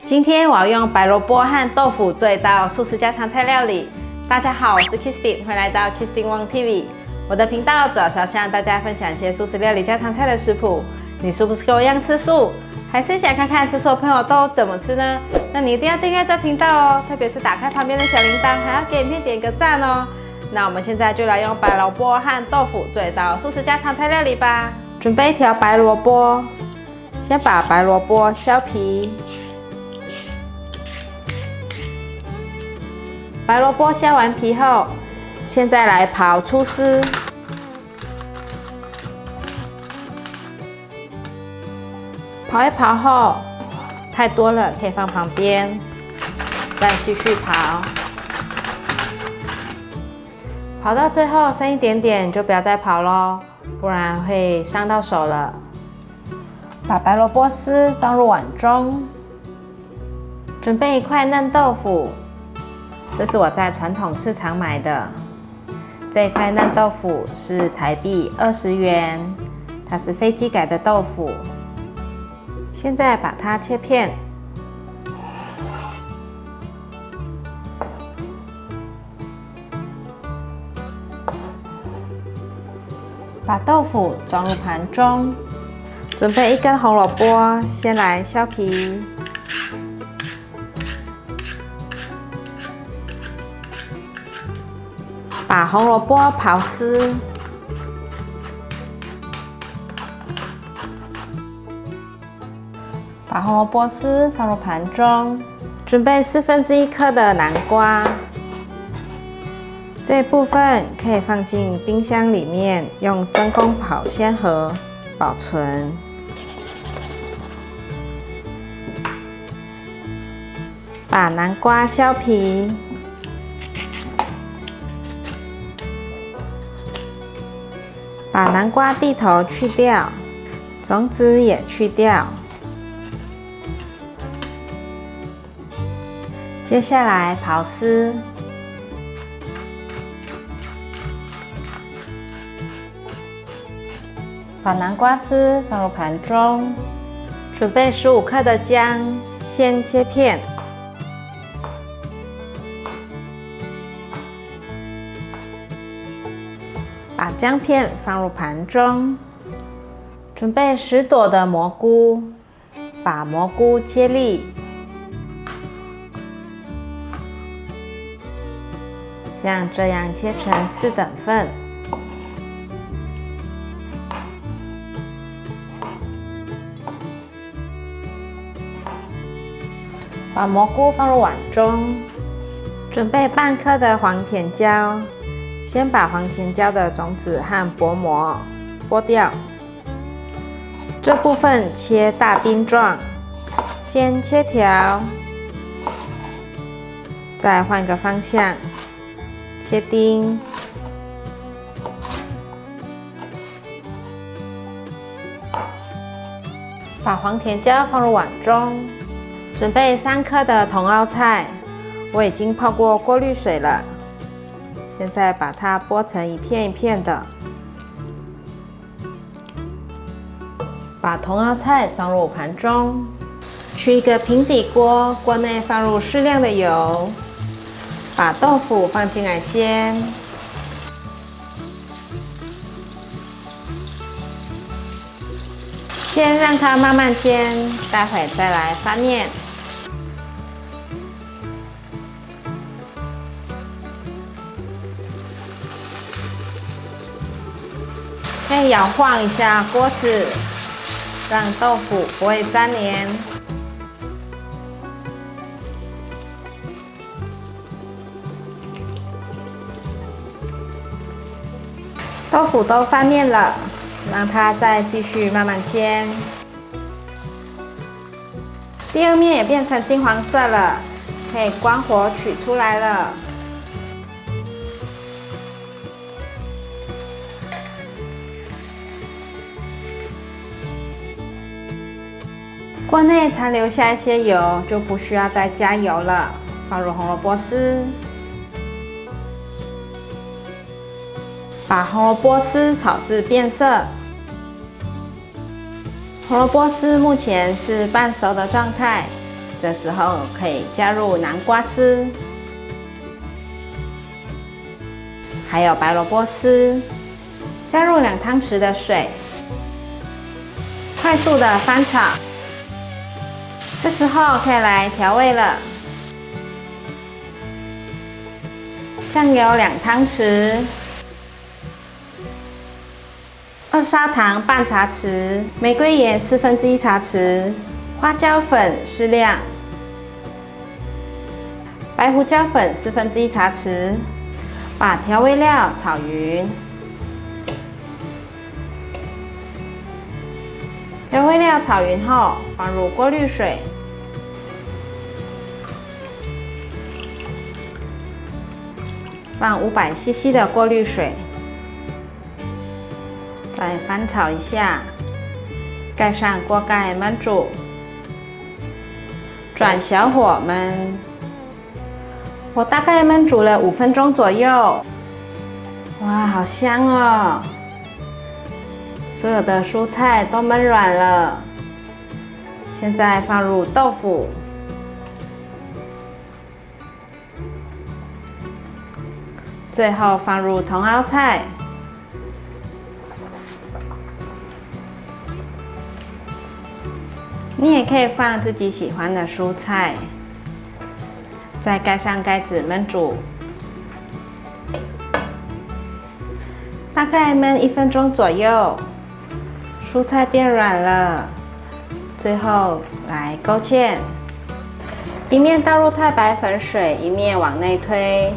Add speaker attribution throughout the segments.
Speaker 1: 今天我要用白萝卜和豆腐做一道素食家常菜料理。大家好，我是 Kistin， 欢迎来到 Kistin Wang TV。我的频道主要是要向大家分享一些素食料理家常菜的食谱。你是不是跟我一样吃素，还是想看看吃素的朋友都怎么吃呢？那你一定要订阅这频道哦，特别是打开旁边的小铃铛，还要给影片点个赞哦。那我们现在就来用白萝卜和豆腐做一道素食家常菜料理吧。准备一条白萝卜，先把白萝卜削皮。白萝卜削完皮后，现在来刨粗丝。刨一刨后，太多了可以放旁边，再继续刨。刨到最后剩一点点就不要再刨咯，不然会伤到手了。把白萝卜丝装入碗中，准备一块嫩豆腐。这是我在传统市场买的，这一块嫩豆腐是台币20元，它是非机改的豆腐。现在把它切片，把豆腐装入盘中，准备一根红萝卜，先来削皮。把红萝卜刨丝，把红萝卜丝放入盘中，准备1/4颗的南瓜，这一部分可以放进冰箱里面，用真空保鲜盒保存。把南瓜削皮。把南瓜蒂头去掉，种子也去掉。接下来刨丝，把南瓜丝放入盘中，准备15克的姜，先切片。把姜片放入盘中，准备10朵的蘑菇，把蘑菇切粒，像这样切成4等份。把蘑菇放入碗中，准备半颗的黄甜椒。先把黄甜椒的种子和薄膜剥掉，这部分切大丁状，先切条，再换个方向切丁。把黄甜椒放入碗中，准备3颗的茼蒿菜，我已经泡过过滤水了。现在把它剥成一片一片的，把茼蒿菜装入盘中，取一个平底锅，锅内放入适量的油，把豆腐放进来煎，先让它慢慢煎，待会再来翻面。可以摇晃一下锅子，让豆腐不会粘连。豆腐都翻面了，让它再继续慢慢煎。第二面也变成金黄色了，可以关火取出来了。锅内残留下一些油，就不需要再加油了。放入红萝卜丝，把红萝卜丝炒至变色。红萝卜丝目前是半熟的状态，这时候可以加入南瓜丝，还有白萝卜丝，加入2汤匙的水，快速的翻炒。这时候可以来调味了，酱油2汤匙，二砂糖半茶匙，玫瑰盐1/4茶匙，花椒粉适量，白胡椒粉1/4茶匙，把调味料炒匀。调味料炒匀后，放入过滤水，放500cc 的过滤水，再翻炒一下，盖上锅盖焖煮，转小火焖。我大概焖煮了5分钟左右。哇，好香哦！所有的蔬菜都焖软了，现在放入豆腐，最后放入茼蒿菜，你也可以放自己喜欢的蔬菜，再盖上盖子焖煮，大概焖1分钟左右。蔬菜变软了，最后来勾芡，一面倒入太白粉水，一面往内推，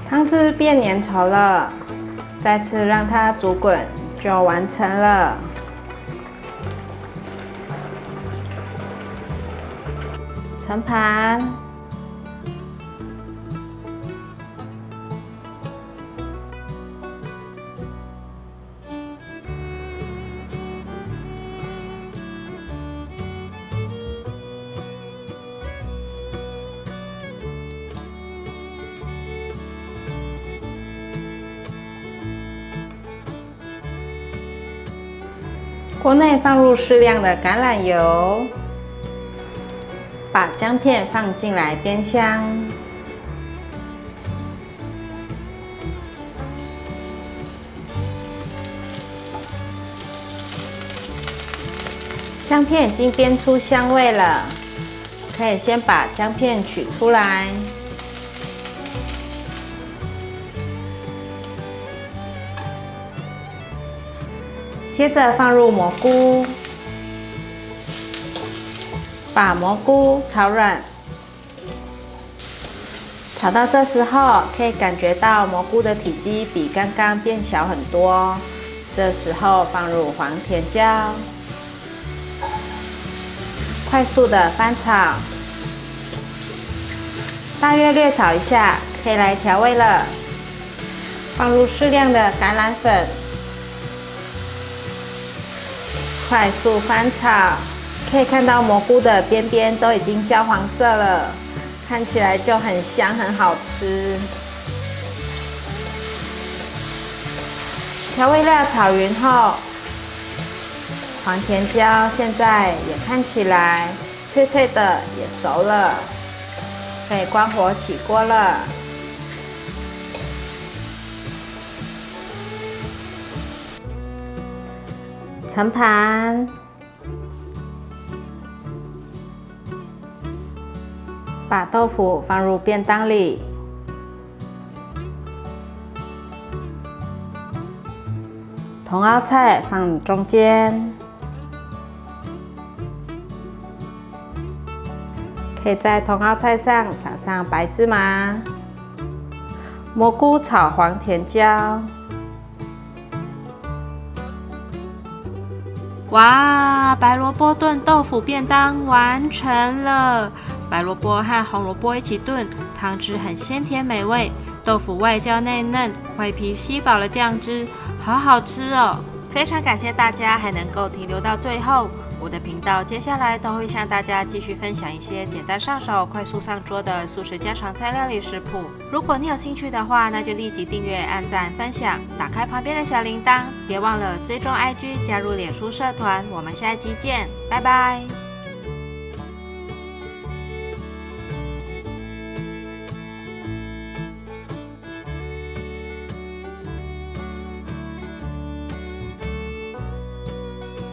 Speaker 1: 汤汁变粘稠了，再次让它煮滚就完成了。盛盘。锅内放入适量的橄榄油，把姜片放进来煸香。姜片已经煸出香味了，可以先把姜片取出来。接着放入蘑菇，把蘑菇炒软。炒到这时候，可以感觉到蘑菇的体积比刚刚变小很多。这时候放入黄甜椒，快速的翻炒，大约略炒一下，可以来调味了。放入适量的橄榄粉。快速翻炒，可以看到蘑菇的边边都已经焦黄色了，看起来就很香，很好吃。调味料炒匀后，黄甜椒现在也看起来脆脆的，也熟了，可以关火起锅了。盛盘，把豆腐放入便当里，茼蒿菜放中间，可以在茼蒿菜上撒上白芝麻，蘑菇炒黄甜椒。哇，白萝卜炖豆腐便当完成了！白萝卜和红萝卜一起炖，汤汁很鲜甜美味，豆腐外焦内嫩，外皮吸饱了酱汁，好好吃哦！非常感谢大家还能够停留到最后，我的频道接下来都会向大家继续分享一些简单上手、快速上桌的素食家常菜料理食谱。如果你有兴趣的话，那就立即订阅、按赞、分享，打开旁边的小铃铛，别忘了追踪IG、加入脸书社团。我们下一集见，拜拜。